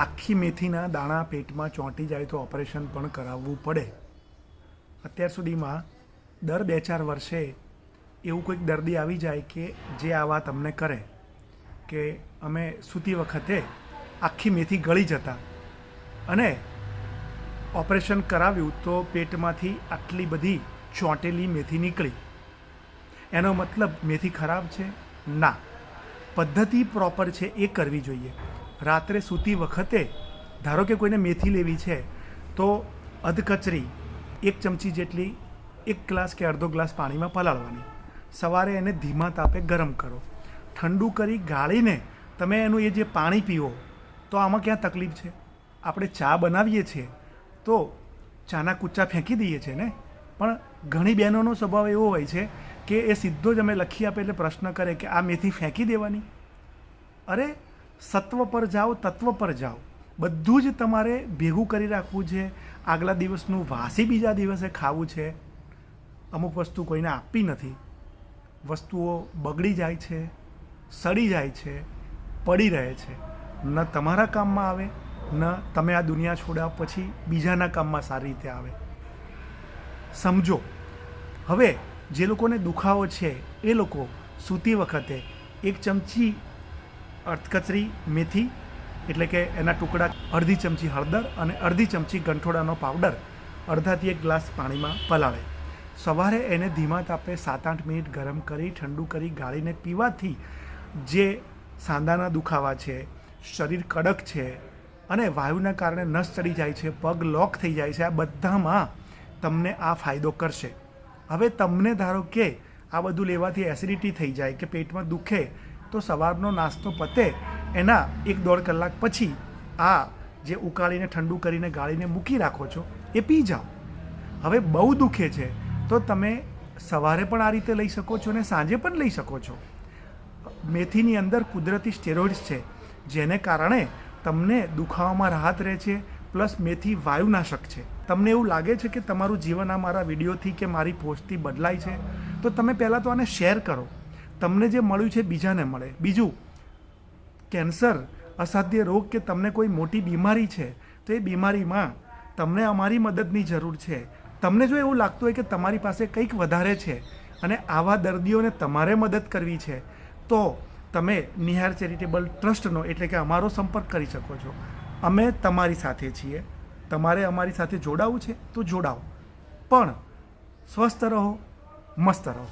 આખી મેથીના દાણા પેટમાં ચોંટી જાય તો ઓપરેશન પણ કરાવવું પડે. અત્યાર સુધીમાં દર 2-4 વર્ષે એવું કોઈક દર્દી આવી જાય કે જે આ વાત અમને કરે કે અમે સૂતી વખતે આખી મેથી ગળી જતા અને ઓપરેશન કરાવ્યું તો પેટમાંથી આટલી બધી ચોંટેલી મેથી નીકળી. એનો મતલબ મેથી ખરાબ છે? ના, પદ્ધતિ પ્રોપર છે એ કરવી જોઈએ. રાત્રે સૂતી વખતે ધારો કે કોઈને મેથી લેવી છે તો અધકચરી 1 ચમચી જેટલી 1 ગ્લાસ કે અડધો ગ્લાસ પાણીમાં પલાળવાની. સવારે એને ધીમા તાપે ગરમ કરો, ઠંડુ કરી ગાળીને તમે એનું એ જે પાણી પીવો તો આમાં ક્યાં તકલીફ છે? આપણે ચા બનાવીએ છીએ તો ચાના કૂચા ફેંકી દઈએ છીએ ને, પણ ઘણી બહેનોનો સ્વભાવ એવો હોય છે કે એ સીધો જ અમે લખી આપે એટલે પ્રશ્ન કરે કે આ મેથી ફેંકી દેવાની. અરે સત્વ પર જાઓ, તત્વ પર જાઓ. બધું જ તમારે ભેગું કરી રાખવું છે. આગલા દિવસનું વાસી બીજા દિવસે ખાવું છે. અમુક વસ્તુ કોઈને આપવી નથી. વસ્તુઓ બગડી જાય છે, સડી જાય છે, પડી રહે છે. ન તમારા કામમાં આવે, ન તમે આ દુનિયા છોડ્યા પછી બીજાના કામમાં સારી રીતે આવે. સમજો. હવે જે લોકોને દુખાવો છે એ લોકો સૂતી વખતે 1 ચમચી અધકચરી મેથી એટલે કે એના ટુકડા, અડધી ચમચી હળદર અને અડધી ચમચી ગંઠોડાનો પાવડર અડધાથી 1 ગ્લાસ પાણીમાં પલાળે. સવારે એને ધીમા તાપે 7-8 મિનિટ ગરમ કરી ઠંડુ કરી ગાળીને પીવાથી જે સાંધાના દુખાવા છે, શરીર કડક છે અને વાયુના કારણે નસ ચડી જાય છે, પગ લોક થઈ જાય છે, આ બધામાં તમને આ ફાયદો કરશે. હવે તમને ધારો કે આ બધું લેવાથી એસિડિટી થઈ જાય કે પેટમાં દુખે તો સવારનો નાસ્તો પતે એના 1-1.5 કલાક પછી આ જે ઉકાળીને ઠંડુ કરીને ગાળીને મૂકી રાખો છો એ પી જાઓ. હવે બહુ દુખે છે તો તમે સવારે પણ આ રીતે લઈ શકો છો અને સાંજે પણ લઈ શકો છો. મેથીની અંદર કુદરતી સ્ટેરોઇડ્સ છે જેને કારણે તમને દુખાવામાં રાહત રહે છે, પ્લસ મેથી વાયુનાશક છે. તમને એવું લાગે છે કે તમારું જીવન આ મારા વિડીયોથી કે મારી પોસ્ટથી બદલાય છે તો તમે પહેલાં તો આને શેર કરો. તમને જે મળ્યું છે બીજાને મળે. બીજું, કેન્સર, અસાધ્ય રોગ કે તમને કોઈ મોટી બીમારી છે તો એ બીમારીમાં તમને અમારી મદદની જરૂર છે. તમને જો એવું લાગતું હોય કે તમારી પાસે કંઈક વધારે છે અને આવા દર્દીઓને તમારે મદદ કરવી છે તો તમે નિહાર ચેરિટેબલ ટ્રસ્ટનો એટલે કે અમારો સંપર્ક કરી શકો છો. અમે તમારી સાથે છીએ. તમારે અમારી સાથે જોડાવું છે તો જોડાઓ, પણ સ્વસ્થ રહો, મસ્ત રહો.